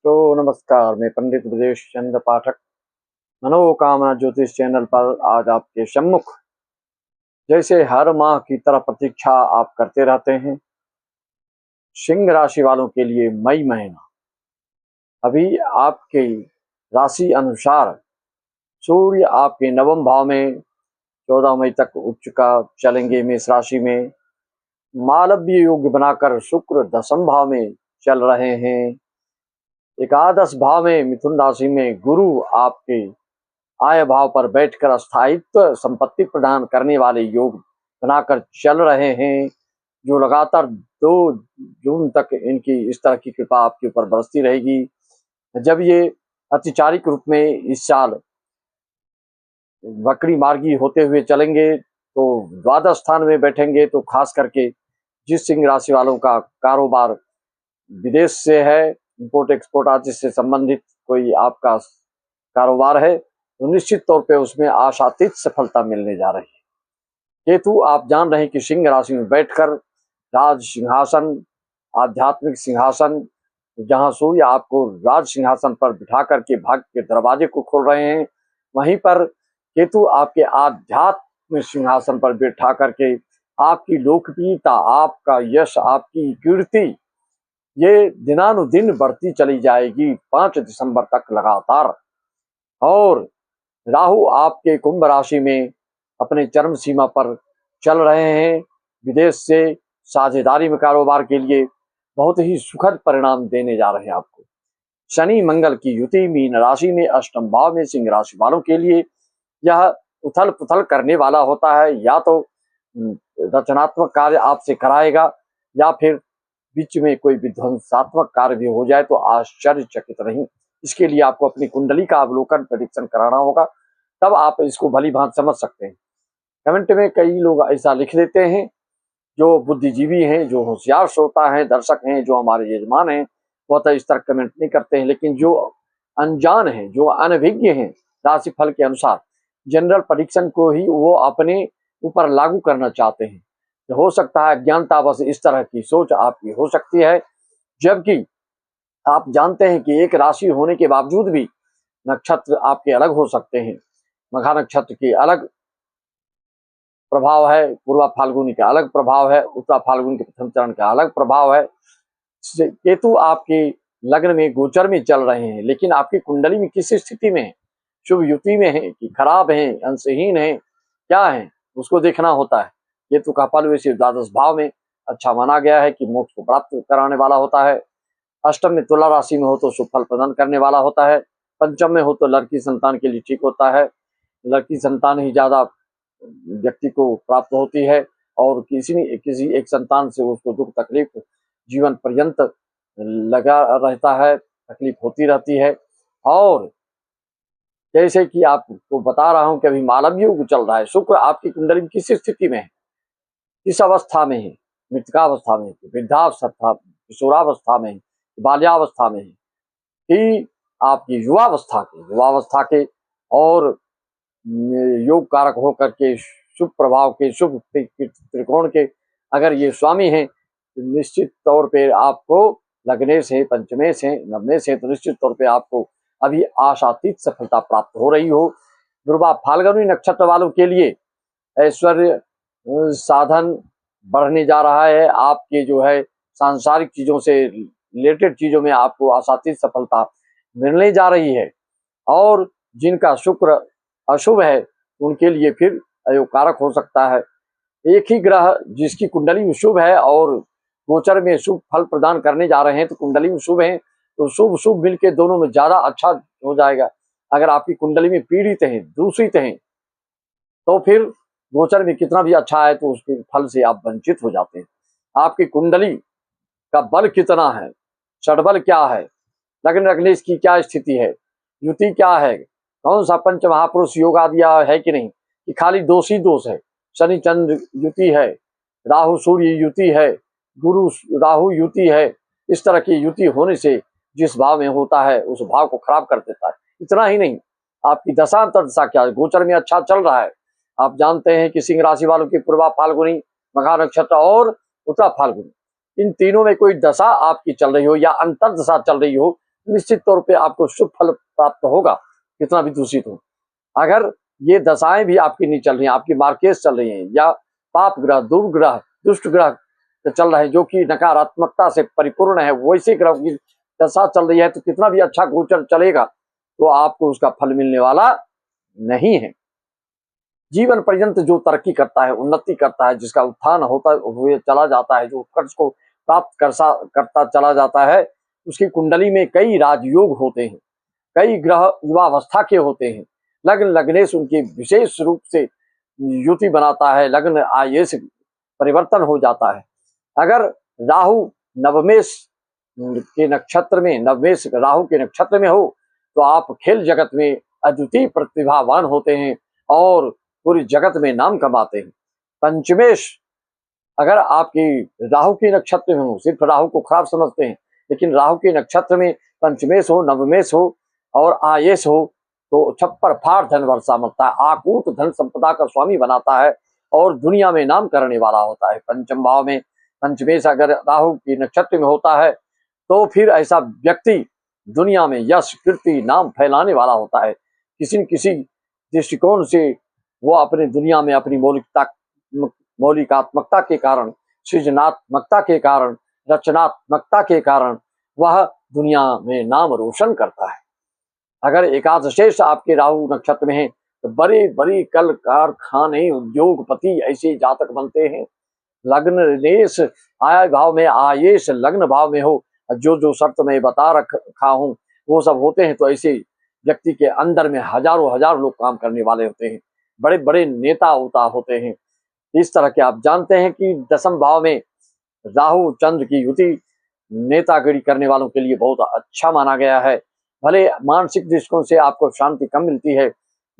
तो नमस्कार, मैं पंडित ब्रजेश चंद्र पाठक मनोकामना ज्योतिष चैनल पर आज आपके सम्मुख जैसे हर माह की तरह प्रतीक्षा आप करते रहते हैं। सिंह राशि वालों के लिए मई महीना अभी आपके राशि अनुसार सूर्य आपके नवम भाव में 14 मई तक उच्च का चलेंगे मेष राशि में। मालव्य योग बनाकर शुक्र दसम भाव में चल रहे हैं। एकादश भाव में मिथुन राशि में गुरु आपके आय भाव पर बैठकर स्थायित्व संपत्ति प्रदान करने वाले योग बनाकर चल रहे हैं, जो लगातार 2 जून तक इनकी इस तरह की कृपा आपके ऊपर बरसती रहेगी। जब ये अतिचारिक रूप में इस साल वक्री मार्गी होते हुए चलेंगे तो द्वादश स्थान में बैठेंगे, तो खास करके जिस सिंह राशि वालों का कारोबार विदेश से है, इंपोर्ट एक्सपोर्ट आदि से संबंधित कोई आपका कारोबार है, तो निश्चित तौर पे उसमें आशातीत सफलता मिलने जा रही है। केतु आप जान रहे हैं कि सिंह राशि में बैठकर राज सिंहासन, आध्यात्मिक सिंहासन, जहां सूर्य आपको राज सिंहासन पर बिठा करके भाग्य के दरवाजे को खोल रहे हैं, वहीं पर केतु आपके आध्यात्मिक सिंहासन पर बिठा करके आपकी लोकप्रियता, आपका यश, आपकी कीर्ति ये दिनानुदिन बढ़ती चली जाएगी 5 दिसंबर तक लगातार। और राहु आपके कुंभ राशि में अपने चरम सीमा पर चल रहे हैं। विदेश से साझेदारी में कारोबार के लिए बहुत ही सुखद परिणाम देने जा रहे हैं आपको। शनि मंगल की युति मीन राशि में अष्टम भाव में सिंह राशि वालों के लिए यह उथल पुथल करने वाला होता है। या तो रचनात्मक कार्य आपसे कराएगा या फिर बीच में कोई विध्वंसात्मक कार्य भी हो जाए तो आश्चर्यचकित नहीं। इसके लिए आपको अपनी कुंडली का अवलोकन परीक्षण कराना होगा, तब आप इसको भली भांति समझ सकते हैं। कमेंट में कई लोग ऐसा लिख देते हैं, जो बुद्धिजीवी हैं, जो होशियार श्रोता हैं, दर्शक हैं, जो हमारे यजमान हैं, वो तो इस तरह कमेंट नहीं करते हैं। लेकिन जो अनजान हैं, जो अनभिज्ञ हैं, राशिफल के अनुसार जनरल परीक्षण को ही वो अपने ऊपर लागू करना चाहते हैं। तो हो सकता है अज्ञानता बस इस तरह की सोच आपकी हो सकती है, जबकि आप जानते हैं कि एक राशि होने के बावजूद भी नक्षत्र आपके अलग हो सकते हैं। मघा नक्षत्र की अलग प्रभाव है, पूर्वा फाल्गुनी का अलग प्रभाव है, उत्तरा फाल्गुनी के प्रथम चरण का अलग प्रभाव है। केतु आपके लग्न में गोचर में चल रहे हैं, लेकिन आपकी कुंडली में किस स्थिति में है, शुभ युति में है कि खराब है, अंशहीन है, क्या है, उसको देखना होता है। केतु का फल वैसे द्वादश भाव में अच्छा माना गया है कि मोक्ष को प्राप्त कराने वाला होता है। अष्टम में तुला राशि में हो तो शुभ फल प्रदान करने वाला होता है। पंचम में हो तो लड़की संतान के लिए ठीक होता है। लड़की संतान ही ज्यादा व्यक्ति को प्राप्त होती है और किसी एक संतान से उसको दुख तकलीफ जीवन पर्यंत लगा रहता है, तकलीफ होती रहती है। और जैसे कि आपको बता रहा हूं कि अभी मालव योग चल रहा है, शुक्र आपकी कुंडली में किस स्थिति में है, किस अवस्था में है, मृतकावस्था में, वृद्धावस्था, किशोरावस्था में, बाल्यावस्था में है कि आपकी युवावस्था के और योग कारक होकर के शुभ प्रभाव के, शुभ त्रिकोण के अगर ये स्वामी हैं, तो निश्चित तौर पे आपको लग्ने से, पंचमे से, नवमे से, तो निश्चित तौर पे आपको अभी आशातीत सफलता प्राप्त हो रही हो। ध्रुवा फाल्गुनी नक्षत्र वालों के लिए ऐश्वर्य साधन बढ़ने जा रहा है। आपके जो है सांसारिक चीजों से रिलेटेड चीजों में आपको आशातीत सफलता मिलने जा रही है। और जिनका शुक्र अशुभ है उनके लिए फिर अयोग कारक हो सकता है। एक ही ग्रह जिसकी कुंडली में शुभ है और गोचर में शुभ फल प्रदान करने जा रहे हैं, तो कुंडली में शुभ है तो शुभ शुभ मिलके दोनों में ज्यादा अच्छा हो जाएगा। अगर आपकी कुंडली में पीड़ित है, दूषित है, तो फिर गोचर में कितना भी अच्छा है तो उसके फल से आप वंचित हो जाते हैं। आपकी कुंडली का बल कितना है, षडबल क्या है, लग्न रग्नेश की क्या स्थिति है, युति क्या है, कौन सा पंच महापुरुष योग आदि है कि नहीं, कि खाली दोष ही दोष है। शनि चंद्र युति है, राहु सूर्य युति है, गुरु राहु युति है। इस तरह की युति होने से जिस भाव में होता है उस भाव को खराब कर देता है। इतना ही नहीं, आपकी दशांतर दशा क्या है, गोचर में अच्छा चल रहा है। आप जानते हैं कि सिंह राशि वालों की पूर्वा फाल्गुनी, मघा नक्षत्र और उत्तरा फाल्गुनी, इन तीनों में कोई दशा आपकी चल रही हो या अंतर दशा चल रही हो, निश्चित तौर पे आपको शुभ फल प्राप्त होगा, कितना भी दूषित हो। अगर ये दशाएं भी आपकी नहीं चल रही हैं, आपकी मार्केस चल रही हैं, या पाप ग्रह, दुर्ग्रह, दुष्ट ग्रह चल रहे हैं जो कि नकारात्मकता से परिपूर्ण है, वैसे ग्रह की दशा चल रही है, तो कितना भी अच्छा गोचर चलेगा तो आपको उसका फल मिलने वाला नहीं है। जीवन पर्यंत जो तरक्की करता है, उन्नति करता है, जिसका उत्थान होता हुए चला जाता है, जो उत्कर्ष को प्राप्त करता चला जाता है, उसकी कुंडली में कई राजयोग होते हैं, कई ग्रह युवावस्था के होते हैं। लग्न लग्नेश उनके विशेष रूप से युति बनाता है, लग्न आयेश परिवर्तन हो जाता है। अगर राहु नवमेश के नक्षत्र में, नवमेश राहु के नक्षत्र में हो, तो आप खेल जगत में अद्वितीय प्रतिभावान होते हैं और पूरी जगत में नाम कमाते हैं। पंचमेश अगर आपकी राहु के नक्षत्र में हो, सिर्फ राहु को खराब समझते हैं, लेकिन राहु के नक्षत्र में पंचमेश हो, नवमेश हो और आयेश हो, तो छप्पर फाड़ धन वर्षा मिलता है, आकूत धन संपदा का स्वामी बनाता है और दुनिया में नाम करने वाला होता है। पंचम भाव में पंचमेश अगर राहु के नक्षत्र में होता है तो फिर ऐसा व्यक्ति दुनिया में यश कीर्ति नाम फैलाने वाला होता है। किसी न किसी दृष्टिकोण से वो अपने दुनिया में अपनी मौलिकात्मकता के कारण, सृजनात्मकता के कारण, रचनात्मकता के कारण वह दुनिया में नाम रोशन करता है। अगर एकादशेष आपके राहु नक्षत्र में है तो बड़े बड़े कल कारखाने, उद्योगपति ऐसे जातक बनते हैं। लग्नेश आय भाव में, आयेश लग्न भाव में हो, जो जो शर्त मैं बता रखा हूं वो सब होते हैं, तो ऐसे व्यक्ति के अंदर में हजारों हजार लोग काम करने वाले होते हैं, बड़े बड़े नेता होते हैं। इस तरह के आप जानते हैं कि दसम भाव में राहु चंद्र की युति नेतागिरी करने वालों के लिए बहुत अच्छा माना गया है। भले मानसिक दृष्टिकोण से आपको शांति कम मिलती है,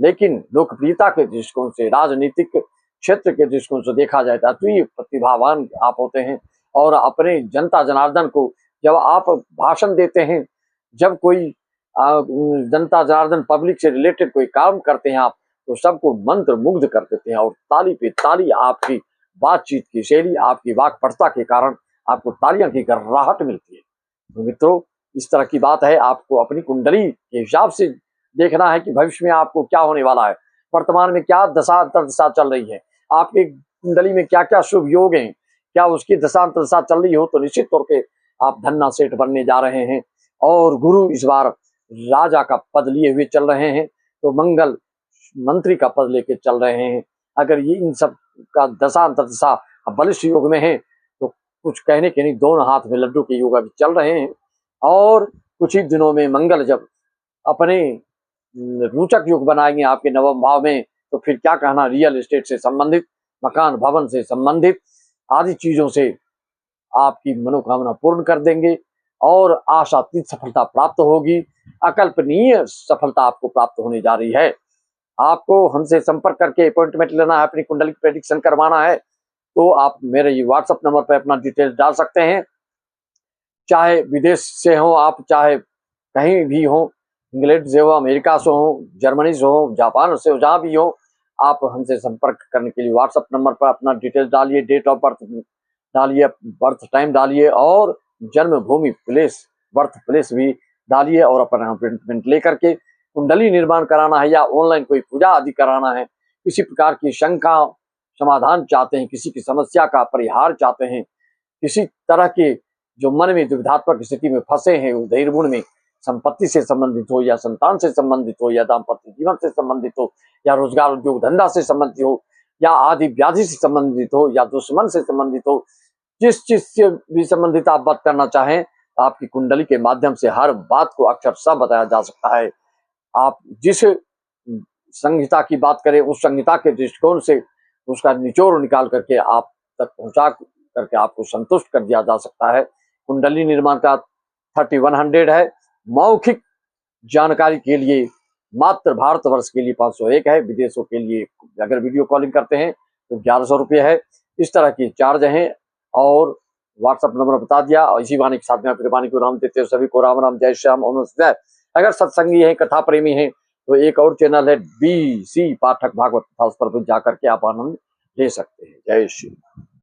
लेकिन लोकप्रियता के दृष्टिकोण से, राजनीतिक क्षेत्र के दृष्टिकोण से देखा जाए तो अति प्रतिभावान आप होते हैं। और अपने जनता जनार्दन को जब आप भाषण देते हैं, जब कोई जनता जनार्दन पब्लिक से रिलेटेड कोई काम करते हैं आप, तो सबको मंत्र मुग्ध कर देते हैं और ताली पे ताली, आपकी बातचीत की शैली, आपकी वाक्पटुता के कारण आपको तालियां की गर्राहट मिलती है। तो मित्रों, इस तरह की बात है, आपको अपनी कुंडली के हिसाब से देखना है कि भविष्य में आपको क्या होने वाला है, वर्तमान में क्या दशा अंतर्दशा चल रही है, आपकी कुंडली में क्या क्या शुभ योग हैं, क्या उसकी दशा अंतर्दशा चल रही हो, तो निश्चित तौर पे आप धन्ना सेठ बनने जा रहे हैं। और गुरु इस बार राजा का पद लिए हुए चल रहे हैं, तो मंगल मंत्री का पद लेके चल रहे हैं। अगर ये इन सब का दशा अंतर्दशा बलिष्ठ योग में है तो कुछ कहने के नहीं, दोनों हाथ में लड्डू के योग अभी चल रहे हैं। और कुछ ही दिनों में मंगल जब अपने रोचक योग बनाएंगे आपके नवम भाव में, तो फिर क्या कहना, रियल एस्टेट से संबंधित, मकान भवन से संबंधित आदि चीजों से आपकी मनोकामना पूर्ण कर देंगे और आशातीत सफलता प्राप्त होगी। अकल्पनीय सफलता आपको प्राप्त होने जा रही है। आपको हमसे संपर्क करके अपॉइंटमेंट लेना है, अपनी कुंडली की प्रेडिक्शन करवाना है, तो आप मेरे ये व्हाट्सएप नंबर पर अपना डिटेल्स डाल सकते हैं। चाहे विदेश से हो आप, चाहे कहीं भी हो, इंग्लैंड से हो, अमेरिका से हो, जर्मनी से हो, जापान से हो, जहाँ भी हो, आप हमसे संपर्क करने के लिए व्हाट्सएप नंबर पर अपना डिटेल्स डालिए, डेट ऑफ बर्थ डालिए, बर्थ टाइम डालिए और जन्मभूमि प्लेस, बर्थ प्लेस भी डालिए और अपना अपॉइंटमेंट लेकर के कुंडली निर्माण कराना है या ऑनलाइन कोई पूजा आदि कराना है, किसी प्रकार की शंका समाधान चाहते हैं, किसी की समस्या का परिहार चाहते हैं, किसी तरह के जो मन में दुविधात्मक स्थिति में फंसे हैं, उधेर गुण में, संपत्ति से संबंधित हो या संतान से संबंधित हो या दाम्पत्य जीवन से संबंधित हो या रोजगार उद्योग धंधा से संबंधित हो या आदि व्याधि से संबंधित हो या दुश्मन से संबंधित हो, जिस चीज से भी संबंधित आप बात करना चाहें, आपकी कुंडली के माध्यम से हर बात को अक्षरशः बताया जा सकता है। आप जिस संहिता की बात करें, उस संहिता के दृष्टिकोण से उसका निचोड़ निकाल करके आप तक पहुंचा करके आपको संतुष्ट कर दिया जा सकता है। कुंडली निर्माण का 3100 है। मौखिक जानकारी के लिए मात्र भारतवर्ष के लिए 501 है, विदेशों के लिए अगर वीडियो कॉलिंग करते हैं तो 1100 रुपये है। इस तरह की चार्ज है और व्हाट्सएप नंबर बता दिया। और इसी वाणी के साथ में अपनी वाणी को राम देते हो सभी को राम राम, जय श्याम, ओम जय। अगर सत्संगी है, कथा प्रेमी है, तो एक और चैनल है BC पाठक भागवत, उस पर भी जाकर के आप आनंद ले सकते हैं। जय श्री।